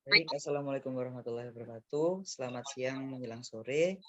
Baik, Assalamualaikum warahmatullahi wabarakatuh. Selamat siang menjelang sore.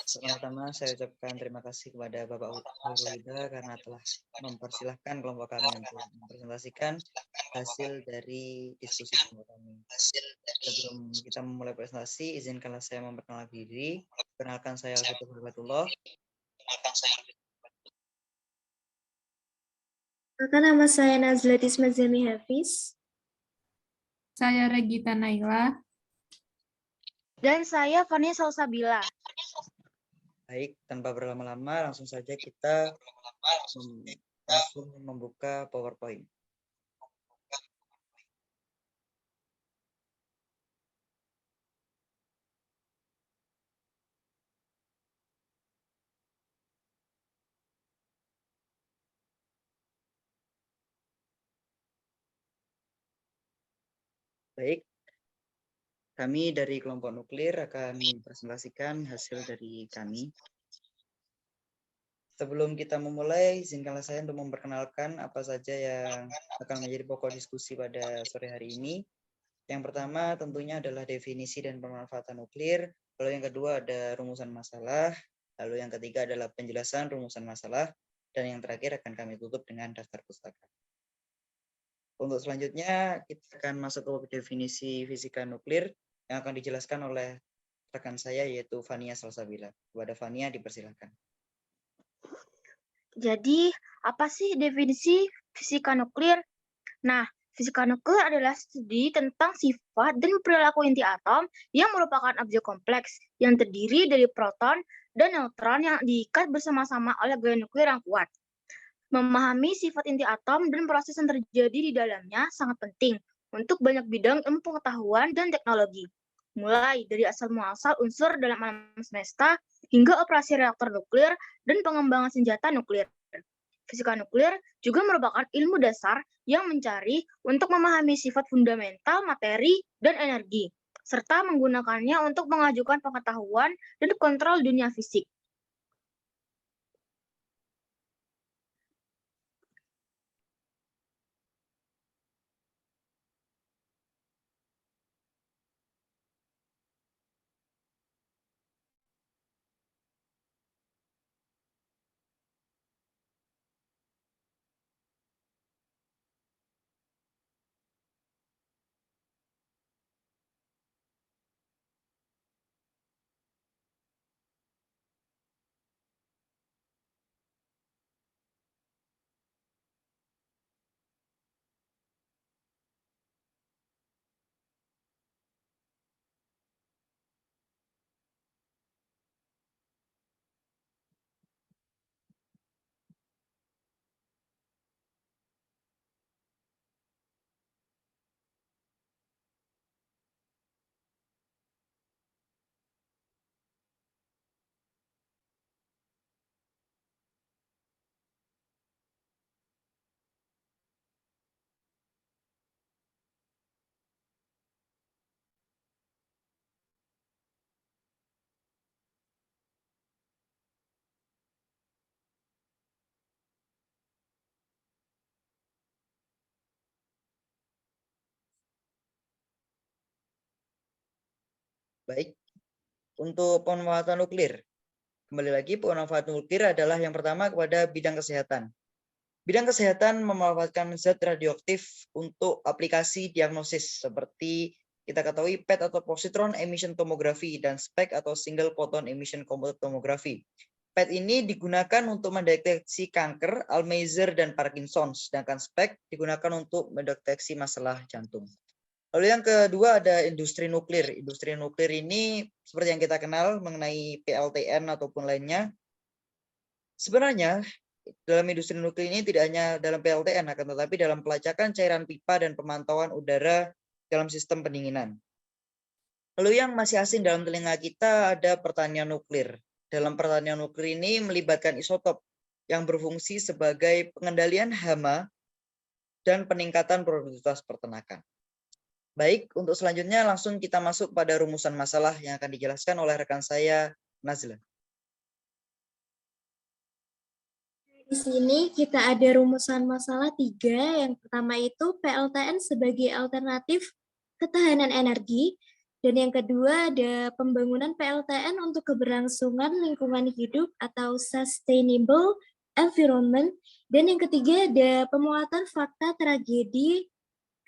Pertama-tama saya ucapkan terima kasih kepada Bapak Huda karena telah mempersilahkan kelompok kami untuk mempresentasikan hasil dari diskusi kelompok kami. Sebelum kita memulai presentasi, izinkanlah saya memperkenalkan diri. Perkenalkan saya Alfitur Hurbatullah. Maka nama saya Nazlatis Mazami Hafiz. Saya Regita Naila. Dan saya Fania Salsabila. Baik, tanpa berlama-lama langsung saja kita langsung membuka PowerPoint. Baik, kami dari kelompok nuklir akan mempresentasikan hasil dari kami. Sebelum kita memulai, izinkanlah saya untuk memperkenalkan apa saja yang akan menjadi pokok diskusi pada sore hari ini. Yang pertama tentunya adalah definisi dan pemanfaatan nuklir. Lalu yang kedua ada rumusan masalah. Lalu yang ketiga adalah penjelasan rumusan masalah. Dan yang terakhir akan kami tutup dengan daftar pustaka. Untuk selanjutnya, kita akan masuk ke definisi fisika nuklir yang akan dijelaskan oleh rekan saya, yaitu Fania Salsabila. Kepada Fania, dipersilakan. Jadi, apa sih definisi fisika nuklir? Nah, fisika nuklir adalah studi tentang sifat dan perilaku inti atom yang merupakan objek kompleks yang terdiri dari proton dan neutron yang diikat bersama-sama oleh gaya nuklir yang kuat. Memahami sifat inti atom dan proses yang terjadi di dalamnya sangat penting untuk banyak bidang ilmu pengetahuan dan teknologi, mulai dari asal-muasal unsur dalam alam semesta hingga operasi reaktor nuklir dan pengembangan senjata nuklir. Fisika nuklir juga merupakan ilmu dasar yang mencari untuk memahami sifat fundamental materi dan energi, serta menggunakannya untuk mengajukan pengetahuan dan kontrol dunia fisik. Baik, untuk pemanfaatan nuklir. Kembali lagi, pemanfaatan nuklir adalah yang pertama kepada bidang kesehatan. Bidang kesehatan memanfaatkan zat radioaktif untuk aplikasi diagnosis seperti kita ketahui PET atau positron emission tomography dan SPECT atau single photon emission tomography. PET ini digunakan untuk mendeteksi kanker, Alzheimer dan Parkinson, sedangkan SPECT digunakan untuk mendeteksi masalah jantung. Lalu yang kedua ada industri nuklir. Industri nuklir ini seperti yang kita kenal mengenai PLTN ataupun lainnya. Sebenarnya dalam industri nuklir ini tidak hanya dalam PLTN, akan tetapi dalam pelacakan cairan pipa dan pemantauan udara dalam sistem pendinginan. Lalu yang masih asing dalam telinga kita ada pertanian nuklir. Dalam pertanian nuklir ini melibatkan isotop yang berfungsi sebagai pengendalian hama dan peningkatan produktivitas peternakan. Baik, untuk selanjutnya langsung kita masuk pada rumusan masalah yang akan dijelaskan oleh rekan saya, Nazla. Di sini kita ada rumusan masalah 3. Yang pertama itu PLTN sebagai alternatif ketahanan energi. Dan yang kedua ada pembangunan PLTN untuk keberlangsungan lingkungan hidup atau sustainable environment. Dan yang ketiga ada pemuatan fakta tragedi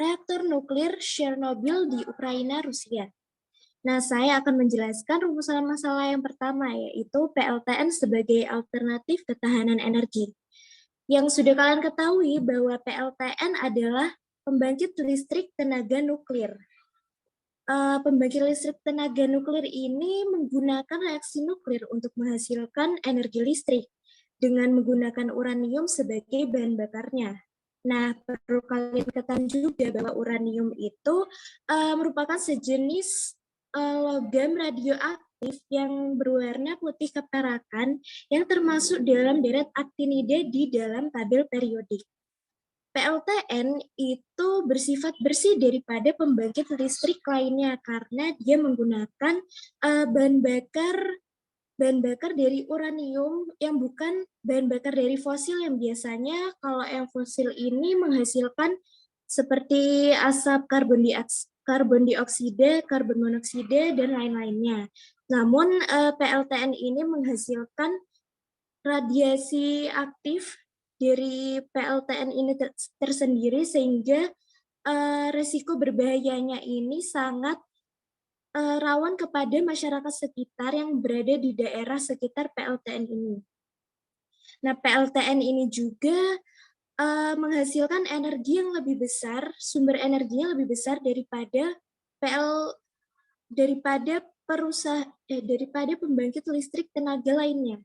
reaktor nuklir Chernobyl di Ukraina, Rusia. Nah, saya akan menjelaskan rumusan masalah yang pertama, yaitu PLTN sebagai alternatif ketahanan energi. Yang sudah kalian ketahui bahwa PLTN adalah pembangkit listrik tenaga nuklir. Pembangkit listrik tenaga nuklir ini menggunakan reaksi nuklir untuk menghasilkan energi listrik dengan menggunakan uranium sebagai bahan bakarnya. Nah, perlu kalian ketahui juga bahwa uranium itu merupakan sejenis logam radioaktif yang berwarna putih keperakan yang termasuk dalam deret aktinida di dalam tabel periodik. PLTN itu bersifat bersih daripada pembangkit listrik lainnya karena dia menggunakan bahan bakar dari uranium yang bukan bahan bakar dari fosil yang biasanya kalau yang fosil ini menghasilkan seperti asap karbon dioksida, karbon monoksida, dan lain-lainnya. Namun PLTN ini menghasilkan radiasi aktif dari PLTN ini tersendiri sehingga risiko berbahayanya ini sangat rawan kepada masyarakat sekitar yang berada di daerah sekitar PLTN ini. Nah, PLTN ini juga menghasilkan energi yang lebih besar, sumber energinya lebih besar daripada daripada pembangkit listrik tenaga lainnya.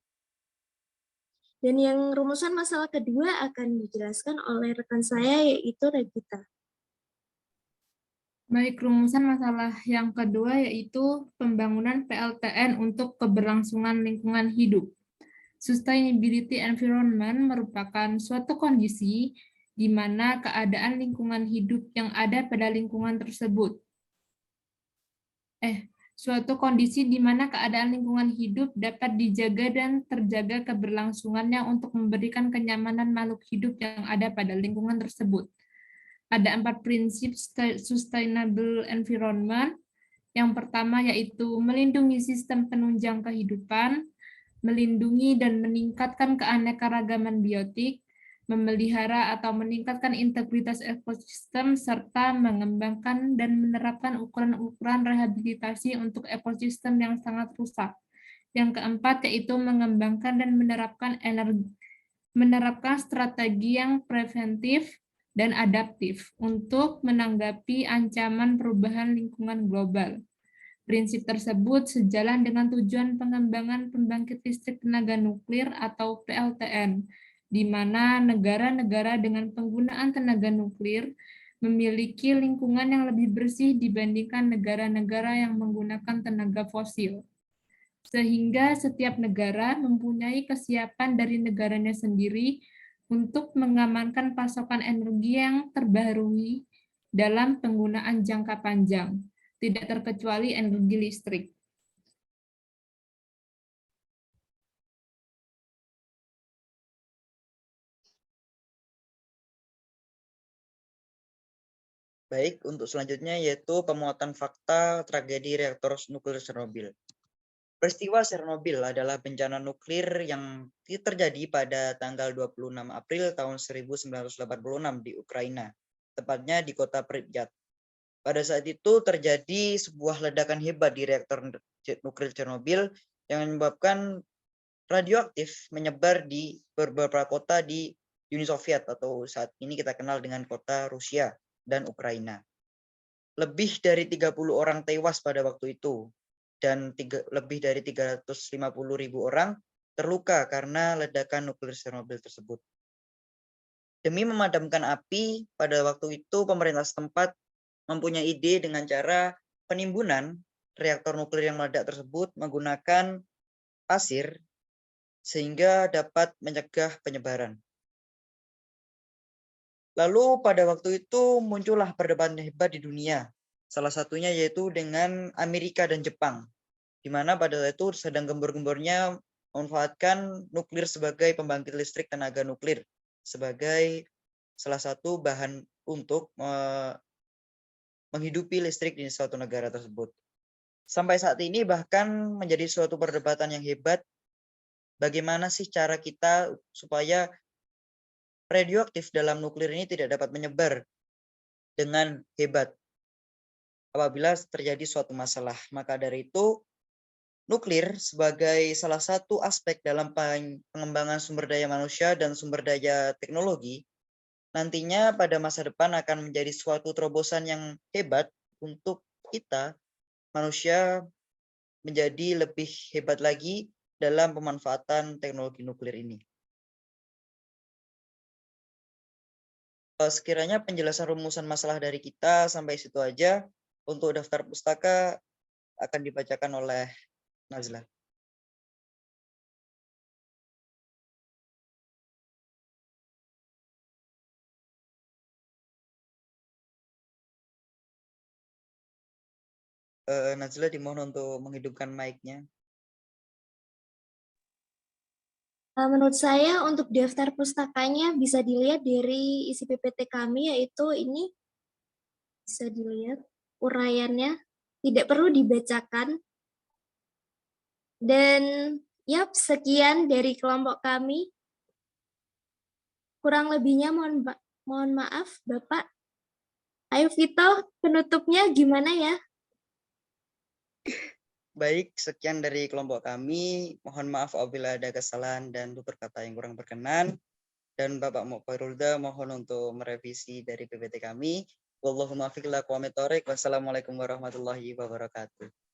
Dan yang rumusan masalah kedua akan dijelaskan oleh rekan saya, yaitu Regita. Baik, rumusan masalah yang kedua yaitu pembangunan PLTN untuk keberlangsungan lingkungan hidup. Sustainability environment merupakan suatu kondisi di mana keadaan lingkungan hidup yang ada pada lingkungan tersebut. Suatu kondisi di mana keadaan lingkungan hidup dapat dijaga dan terjaga keberlangsungannya untuk memberikan kenyamanan makhluk hidup yang ada pada lingkungan tersebut. Ada 4 prinsip sustainable environment. Yang pertama yaitu melindungi sistem penunjang kehidupan, melindungi dan meningkatkan keanekaragaman biotik, memelihara atau meningkatkan integritas ekosistem, serta mengembangkan dan menerapkan ukuran-ukuran rehabilitasi untuk ekosistem yang sangat rusak. Yang keempat yaitu mengembangkan dan menerapkan strategi yang preventif dan adaptif untuk menanggapi ancaman perubahan lingkungan global. Prinsip tersebut sejalan dengan tujuan pengembangan pembangkit listrik tenaga nuklir atau PLTN, di mana negara-negara dengan penggunaan tenaga nuklir memiliki lingkungan yang lebih bersih dibandingkan negara-negara yang menggunakan tenaga fosil. Sehingga setiap negara mempunyai kesiapan dari negaranya sendiri untuk mengamankan pasokan energi yang terbaharui dalam penggunaan jangka panjang, tidak terkecuali energi listrik. Baik, untuk selanjutnya yaitu pemuatan fakta tragedi reaktor nuklir Chernobyl. Peristiwa Chernobyl adalah bencana nuklir yang terjadi pada tanggal 26 April tahun 1986 di Ukraina, tepatnya di kota Pripyat. Pada saat itu terjadi sebuah ledakan hebat di reaktor nuklir Chernobyl yang menyebabkan radioaktif menyebar di beberapa kota di Uni Soviet atau saat ini kita kenal dengan kota Rusia dan Ukraina. Lebih dari 30 orang tewas pada waktu itu dan lebih dari 350.000 orang terluka karena ledakan nuklir Chernobyl tersebut. Demi memadamkan api, pada waktu itu pemerintah setempat mempunyai ide dengan cara penimbunan reaktor nuklir yang meledak tersebut menggunakan pasir sehingga dapat mencegah penyebaran. Lalu pada waktu itu muncullah perdebatan hebat di dunia. Salah satunya yaitu dengan Amerika dan Jepang, di mana pada saat itu sedang gembor-gembornya memanfaatkan nuklir sebagai pembangkit listrik tenaga nuklir sebagai salah satu bahan untuk menghidupi listrik di suatu negara tersebut. Sampai saat ini bahkan menjadi suatu perdebatan yang hebat, bagaimana sih cara kita supaya radioaktif dalam nuklir ini tidak dapat menyebar dengan hebat apabila terjadi suatu masalah. Maka dari itu, nuklir sebagai salah satu aspek dalam pengembangan sumber daya manusia dan sumber daya teknologi, nantinya pada masa depan akan menjadi suatu terobosan yang hebat untuk kita, manusia, menjadi lebih hebat lagi dalam pemanfaatan teknologi nuklir ini. Sekiranya penjelasan rumusan masalah dari kita sampai situ aja. Untuk daftar pustaka akan dibacakan oleh Nazla. Nazla dimohon untuk menghidupkan mic-nya. Menurut saya untuk daftar pustakanya bisa dilihat dari isi PPT kami, yaitu ini bisa dilihat uraiannya, tidak perlu dibacakan. Dan yap, sekian dari kelompok kami. Kurang lebihnya mohon maaf Bapak. Ayo Vito, penutupnya gimana ya? Baik, sekian dari kelompok kami. Mohon maaf apabila ada kesalahan dan tutur kata yang kurang berkenan. Dan Bapak Mukhirulda mohon untuk merevisi dari PPT kami. Wallahumma fiqh lakum wa tariq. Wassalamualaikum warahmatullahi wabarakatuh.